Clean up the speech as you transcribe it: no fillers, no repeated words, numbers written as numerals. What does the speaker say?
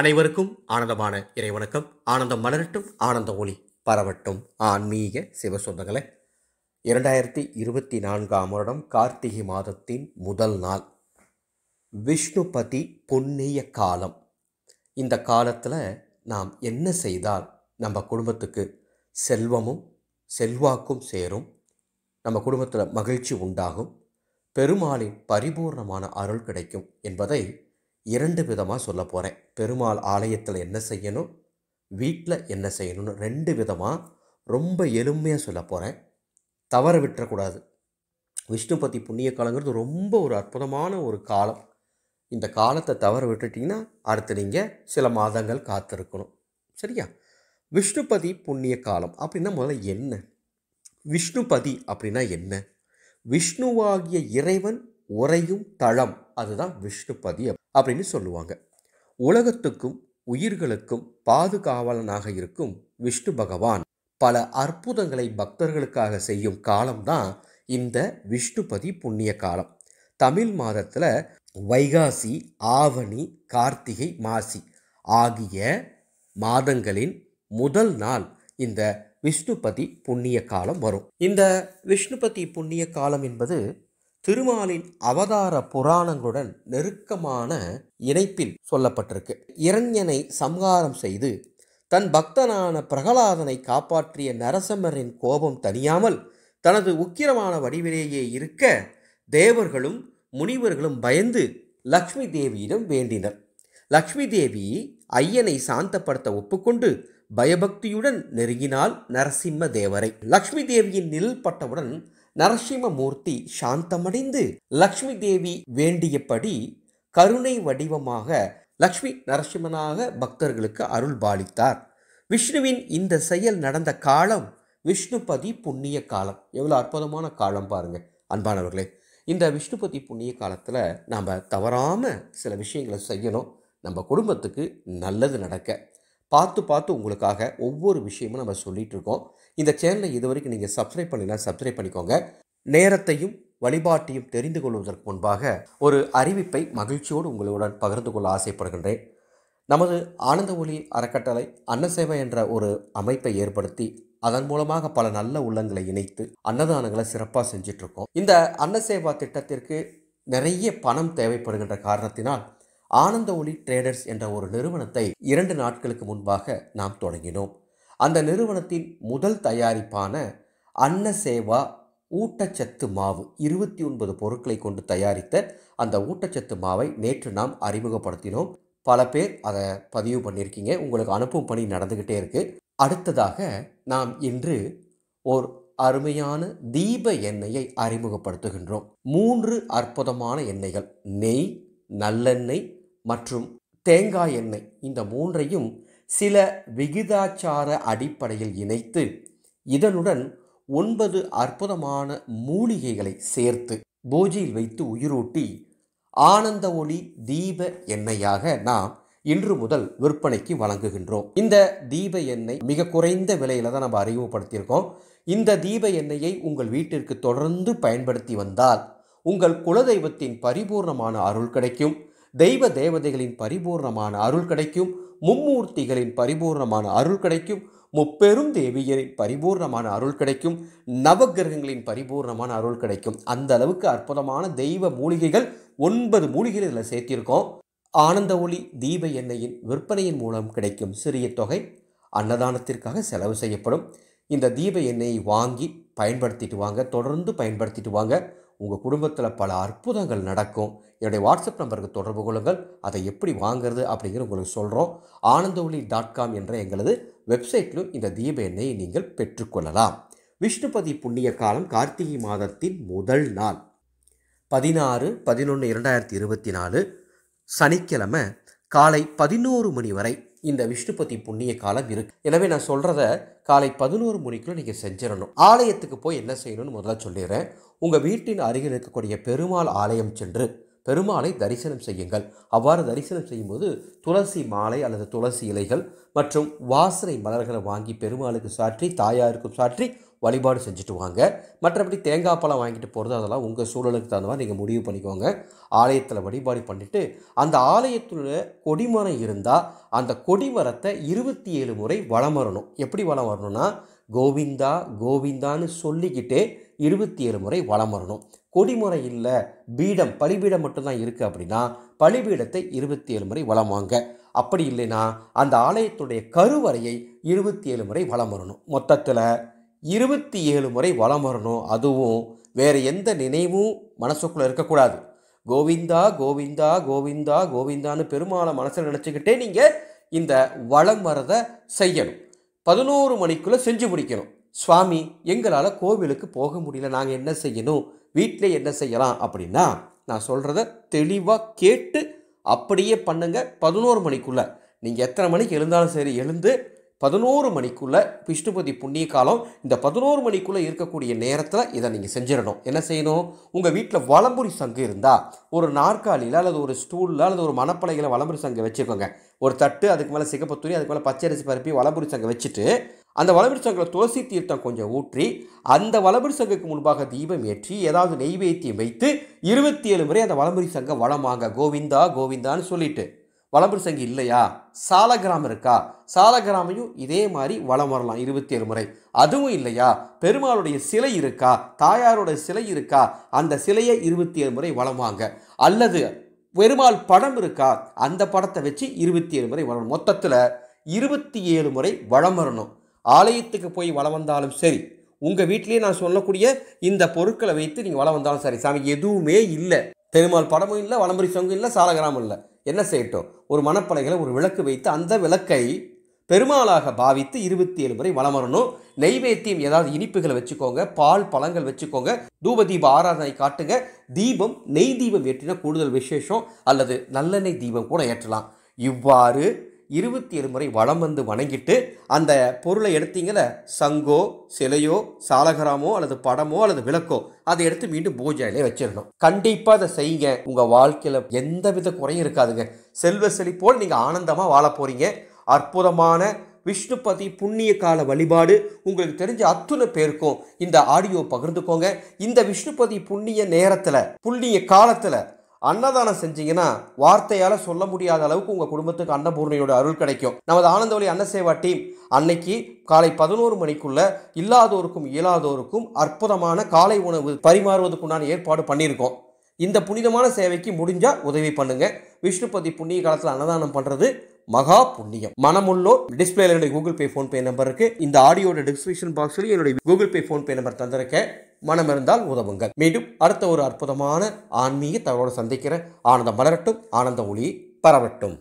அனைவருக்கும் ஆனந்தமான இறைவணக்கம். ஆனந்தம் மலரட்டும், ஆனந்த ஒளி பரவட்டும். ஆன்மீக சிவசொந்தங்களே, 2024ஆம் வருடம் கார்த்திகை மாதத்தின் முதல் நாள், விஷ்ணுபதி புண்ணிய காலம். இந்த காலத்தில் நாம் என்ன செய்தால் நம்ம குடும்பத்துக்கு செல்வமும் செல்வாக்கும் சேரும், நம்ம குடும்பத்தில் மகிழ்ச்சி உண்டாகும், பெருமாளின் பரிபூர்ணமான அருள் கிடைக்கும் என்பதை 2 விதமாக சொல்ல போகிறேன். பெருமாள் ஆலயத்தில் என்ன செய்யணும், வீட்டில் என்ன செய்யணும்னு 2 விதமாக ரொம்ப எளிமையாக சொல்ல போகிறேன். தவற விட்டுறக்கூடாது. விஷ்ணுபதி புண்ணிய காலங்கிறது ரொம்ப ஒரு அற்புதமான ஒரு காலம். இந்த காலத்தை தவற விட்டுட்டிங்கன்னா அடுத்து நீங்கள் சில மாதங்கள் காத்திருக்கணும். சரியா? விஷ்ணுபதி புண்ணிய காலம் அப்படின்னா முதல்ல என்ன? விஷ்ணுபதி அப்படின்னா என்ன? விஷ்ணுவாகிய இறைவன் உறையும் தளம், அதுதான் விஷ்ணுபதி அப்படின்னு சொல்லுவாங்க. உலகத்துக்கும் உயிர்களுக்கும் பாதுகாவலனாக இருக்கும் விஷ்ணு பகவான் பல அற்புதங்களை பக்தர்களுக்காக செய்யும் காலம்தான் இந்த விஷ்ணுபதி புண்ணிய காலம். தமிழ் மாதத்தில் வைகாசி, ஆவணி, கார்த்திகை, மாசி ஆகிய மாதங்களின் முதல் நாள் இந்த விஷ்ணுபதி புண்ணிய காலம் வரும். இந்த விஷ்ணுபதி புண்ணிய காலம் என்பது திருமாலின் அவதார புராணங்களுடன் நெருக்கமான இணைப்பில் சொல்லப்பட்டிருக்கு. இரண்யனை சம்ஹாரம் செய்து தன் பக்தனான பிரகலாதனை காப்பாற்றிய நரசிம்மரின் கோபம் தணியாமல் தனது உக்கிரமான வடிவிலேயே இருக்க தேவர்களும் முனிவர்களும் பயந்து லக்ஷ்மி தேவியிடம் வேண்டினர். லக்ஷ்மி தேவி ஐயனை சாந்தப்படுத்த ஒப்புக்கொண்டு பயபக்தியுடன் நெருங்கினாள் நரசிம்ம தேவரை. லக்ஷ்மி தேவியின் நிழல் பட்டவுடன் நரசிம்மமூர்த்தி சாந்தமடைந்து லக்ஷ்மி தேவி வேண்டியபடி கருணை வடிவமாக லக்ஷ்மி நரசிம்மனாக பக்தர்களுக்கு அருள் பாலித்தார். விஷ்ணுவின் இந்த செயல் நடந்த காலம் விஷ்ணுபதி புண்ணிய காலம். எவ்வளோ அற்புதமான காலம் பாருங்க அன்பானவர்களே. இந்த விஷ்ணுபதி புண்ணிய காலத்தில் நாம் தவறாமல் சில விஷயங்களை செய்யணும். நம்ம குடும்பத்துக்கு நல்லது நடக்க பார்த்து உங்களுக்காக ஒவ்வொரு விஷயமும் நம்ம சொல்லிகிட்டு இருக்கோம். இந்த சேனலை இது வரைக்கும் நீங்கள் சப்ஸ்கிரைப் பண்ணலாம், சப்ஸ்கிரைப் பண்ணிக்கோங்க. நேரத்தையும் வழிபாட்டையும் தெரிந்து கொள்வதற்கு முன்பாக ஒரு அறிவிப்பை மகிழ்ச்சியோடு உங்களுடன் பகிர்ந்து கொள்ள ஆசைப்படுகின்றேன். நமது ஆனந்த ஒளி அறக்கட்டளை அன்னசேவை என்ற ஒரு அமைப்பை ஏற்படுத்தி அதன் மூலமாக பல நல்ல உள்ளங்களை இணைத்து அன்னதானங்களை சிறப்பாக செஞ்சிட்ருக்கோம். இந்த அன்னசேவா திட்டத்திற்கு நிறைய பணம் தேவைப்படுகின்ற காரணத்தினால் ஆனந்த ஒளி ட்ரேடர்ஸ் என்ற ஒரு நிறுவனத்தை 2 நாட்களுக்கு முன்பாக நாம் தொடங்கினோம். அந்த நிறுவனத்தின் முதல் தயாரிப்பான அன்னசேவா ஊட்டச்சத்து மாவு 29 பொருட்களை கொண்டு தயாரித்த அந்த ஊட்டச்சத்து மாவை நேற்று நாம் அறிமுகப்படுத்தினோம். பல பேர் அதை பதிவு பண்ணியிருக்கீங்க. உங்களுக்கு அனுப்பும் பணி நடந்துக்கிட்டே இருக்குது. அடுத்ததாக நாம் இன்று ஒரு அருமையான தீப எண்ணெயை அறிமுகப்படுத்துகின்றோம். 3 அற்புதமான எண்ணெய்கள், நெய், நல்லெண்ணெய் மற்றும் தேங்காய் எண்ணெய், இந்த 3ஐயும் சில விகிதாச்சார அடிப்படையில் இணைத்து இதனுடன் 9 அற்புதமான மூலிகைகளை சேர்த்து பூஜையில் வைத்து உயிரூட்டி ஆனந்த ஒளி தீப எண்ணெயாக நாம் இன்று முதல் விற்பனைக்கு வழங்குகின்றோம். இந்த தீப எண்ணெய் மிக குறைந்த விலையில தான் நம்ம அறிமுகப்படுத்தியிருக்கோம். இந்த தீப எண்ணெயை உங்கள் வீட்டிற்கு தொடர்ந்து பயன்படுத்தி வந்தால் உங்கள் குலதெய்வத்தின் பரிபூர்ணமான அருள் கிடைக்கும், தெய்வ தேவதைகளின் பரிபூர்ணமான அருள் கிடைக்கும், மும்மூர்த்திகளின் பரிபூர்ணமான அருள் கிடைக்கும், முப்பெரும் தேவியரின் பரிபூர்ணமான அருள் கிடைக்கும், நவகிரகங்களின் பரிபூர்ணமான அருள் கிடைக்கும். அந்த அளவுக்கு அற்புதமான தெய்வ மூலிகைகள் 9 மூலிகைகள் இதில் சேர்த்திருக்கோம். ஆனந்த ஒளி தீப எண்ணெயின் விற்பனையின் மூலம் கிடைக்கும் சிறிய தொகை அன்னதானத்திற்காக செலவு செய்யப்படும். இந்த தீப எண்ணெயை வாங்கி பயன்படுத்திட்டு வாங்க, தொடர்ந்து பயன்படுத்திட்டு வாங்க. உங்கள் குடும்பத்தில் பல அற்புதங்கள் நடக்கும். என்னுடைய வாட்ஸ்அப் நம்பருக்கு தொடர்பு கொள்ளுங்கள். அதை எப்படி வாங்கிறது அப்படிங்கிற உங்களுக்கு சொல்கிறோம். ஆனந்தஒளி.com என்ற எங்களது வெப்சைட்லும் இந்த தீப எண்ணெயை நீங்கள் பெற்றுக்கொள்ளலாம். விஷ்ணுபதி புண்ணிய காலம் கார்த்திகை மாதத்தின் முதல் நாள் 16/11/2024 சனிக்கிழமை காலை 11 மணி வரை இந்த விஷ்ணுபதி புண்ணிய காலம் இருக்கு. எனவே நான் சொல்கிறத காலை 11 மணிக்குள்ள நீங்கள் செஞ்சிடணும். ஆலயத்துக்கு போய் என்ன செய்யணும்னு முதல்ல சொல்லிடுறேன். உங்கள் வீட்டின் அருகில் இருக்கக்கூடிய பெருமாள் ஆலயம் சென்று பெருமாளை தரிசனம் செய்யுங்கள். அவ்வாறு தரிசனம் செய்யும்போது துளசி மாலை அல்லது துளசி இலைகள் மற்றும் வாசனை மலர்களை வாங்கி பெருமாளுக்கு சாற்றி தாயாருக்கும் சாற்றி வழிபாடு செஞ்சுட்டு வாங்க. மற்றபடி தேங்காய் பழம் வாங்கிட்டு போகிறது அதெல்லாம் உங்கள் சூழலுக்கு தகுந்த மாதிரி நீங்கள் முடிவு பண்ணிக்கோங்க. ஆலயத்தில் வழிபாடு பண்ணிவிட்டு அந்த ஆலயத்தில் கொடிமரம் இருந்தால் அந்த கொடிமரத்தை 27 முறை வலம் வரணும். எப்படி வலம் வரணும்னா கோவிந்தா கோவிந்தான்னு சொல்லிக்கிட்டே 27 முறை வலம் வரணும். கொடிமரம் இல்லை, பீடம் பலிபீடம் மட்டும்தான் இருக்குது அப்படின்னா பலிபீடத்தை 27 முறை வலம் வாங்க. அப்படி இல்லைன்னா அந்த ஆலயத்துடைய கருவறையை 27 முறை வலம் வரணும். மொத்தத்தில் 27 முறை வலம் வரணும். அதுவும் வேறு எந்த நினைவும் மனசுக்குள்ளே இருக்கக்கூடாது. கோவிந்தா கோவிந்தா கோவிந்தா கோவிந்தான்னு பெருமாளை மனசில் நினச்சிக்கிட்டே நீங்கள் இந்த வலம் வரதை செய்யணும். 11 மணிக்குள்ளே செஞ்சு முடிக்கணும். சுவாமி எங்களால் கோவிலுக்கு போக முடியல, நாங்கள் என்ன செய்யணும், வீட்டில் என்ன செய்யலாம் அப்படின்னா நான் சொல்கிறத தெளிவாக கேட்டு அப்படியே பண்ணுங்க. 11 மணிக்குள்ளே நீங்கள் எத்தனை மணிக்கு எழுந்தாலும் சரி, எழுந்து 11 மணிக்குள்ளே விஷ்ணுபதி புண்ணிய காலம், இந்த 11 மணிக்குள்ளே இருக்கக்கூடிய நேரத்தில் இதை நீங்கள் செஞ்சிடணும். என்ன செய்யணும், உங்கள் வீட்டில் வலம்புரி சங்கு இருந்தால் ஒரு நாற்காலியில் அல்லது ஒரு ஸ்டூலில் அல்லது ஒரு மணப்பலகையில் வலம்புரி சங்கை வச்சுக்கோங்க. ஒரு தட்டு, அதுக்கு மேலே சிகப்பு துணி, அதுக்கு மேலே பச்சரிசி பருப்பி வலம்புரி சங்கை வச்சுட்டு அந்த வலம்புரி சங்கில் துளசி தீர்த்தம் கொஞ்சம் ஊற்றி அந்த வலம்புரி சங்குக்கு முன்பாக தீபம் ஏற்றி ஏதாவது நெய்வேத்தியம் வைத்து 27 முறை அந்த வலம்புரி சங்கை வளமாங்க. கோவிந்தா கோவிந்தான்னு சொல்லிட்டு. வலம்புரி சங்கு இல்லையா, சாலகிராமம் இருக்கா, சாலகிராமையும் இதே மாதிரி வலம் வரலாம் 27 முறை. அதுவும் இல்லையா, பெருமாளுடைய சிலை இருக்கா, தாயாரோட சிலை இருக்கா, அந்த சிலையை 27 முறை வளமாங்க. அல்லது பெருமாள் படம் இருக்கா, அந்த படத்தை வச்சு 27 முறை வளரணும். மொத்தத்தில் 27 முறை வலம் வரணும். ஆலயத்துக்கு போய் வலம் வந்தாலும் சரி, உங்கள் வீட்டிலேயே நான் சொல்லக்கூடிய இந்த பொருட்களை வைத்து நீங்கள் வலம் வந்தாலும் சரி, சாமி எதுவுமே இல்லை, பெருமாள் படமும் இல்லை, வலம்புரி சங்கும் இல்லை, சாலகிராமம் இல்லை, என்ன செய்யட்டும், ஒரு மணப்பலகையில் ஒரு விளக்கு வைத்து அந்த விளக்கை பெருமாளாக பாவித்து 27 முறை வலம் வரணும். நெய்வேத்தியம் ஏதாவது இனிப்புகளை வச்சுக்கோங்க, பால் பழங்கள் வச்சுக்கோங்க, தூப தீப ஆராதனை காட்டுங்க. தீபம் நெய் தீபம் ஏற்றினா கூடுதல் விசேஷம், அல்லது நல்லெண்ணெய் தீபம் கூட ஏற்றலாம். இவ்வாறு 27 முறை வலம் வந்து வணங்கிட்டு அந்த பொருளை எடுத்தீங்கள, சங்கோ சிலையோ சாலகிராமோ அல்லது படமோ அல்லது விளக்கோ, அதை எடுத்து மீண்டும் பூஜையிலே வச்சிடணும். கண்டிப்பாக அதை செய்யுங்க. உங்கள் வாழ்க்கையில் எந்த வித குறையும் இருக்காதுங்க. செல்வ செழிப்போடு நீங்கள் ஆனந்தமாக வாழ போகிறீங்க. அற்புதமான விஷ்ணுபதி புண்ணிய கால வழிபாடு உங்களுக்கு தெரிஞ்ச அத்துணை பேருக்கும் இந்த ஆடியோ பகிர்ந்துக்கோங்க. இந்த விஷ்ணுபதி புண்ணிய நேரத்தில் புண்ணிய காலத்தில் அன்னதானம் செஞ்சீங்கன்னா வார்த்தையால் சொல்ல முடியாத அளவுக்கு உங்கள் குடும்பத்துக்கு அன்னபூர்ணியோட அருள் கிடைக்கும். நமது ஆனந்தவழி அன்னசேவா டீம் அன்னைக்கு காலை 11 மணிக்குள்ள இல்லாதோருக்கும் இயலாதோருக்கும் அற்புதமான காலை உணவு பரிமாறுவதற்குண்டான ஏற்பாடு பண்ணியிருக்கோம். இந்த புனிதமான சேவைக்கு முடிஞ்சால் உதவி பண்ணுங்க. விஷ்ணுபதி புண்ணிய காலத்தில் அன்னதானம் பண்ணுறது மகா புண்ணியம். மனமுள்ளோர் டிஸ்பிளேல என்னுடைய கூகுள் பே ஃபோன்பே நம்பர் இருக்கு. இந்த ஆடியோட டிஸ்கிரிப்ஷன் பாக்ஸ்ல என்னுடைய கூகுள் பே ஃபோன்பே நம்பர் தந்திருக்கேன். மனம் இருந்தால் உதவுங்கள். மீண்டும் அடுத்த ஒரு அற்புதமான ஆன்மீக தகவலோடு சந்திக்கிற. ஆனந்தம் மலரட்டும், ஆனந்த ஒளி பரவட்டும்.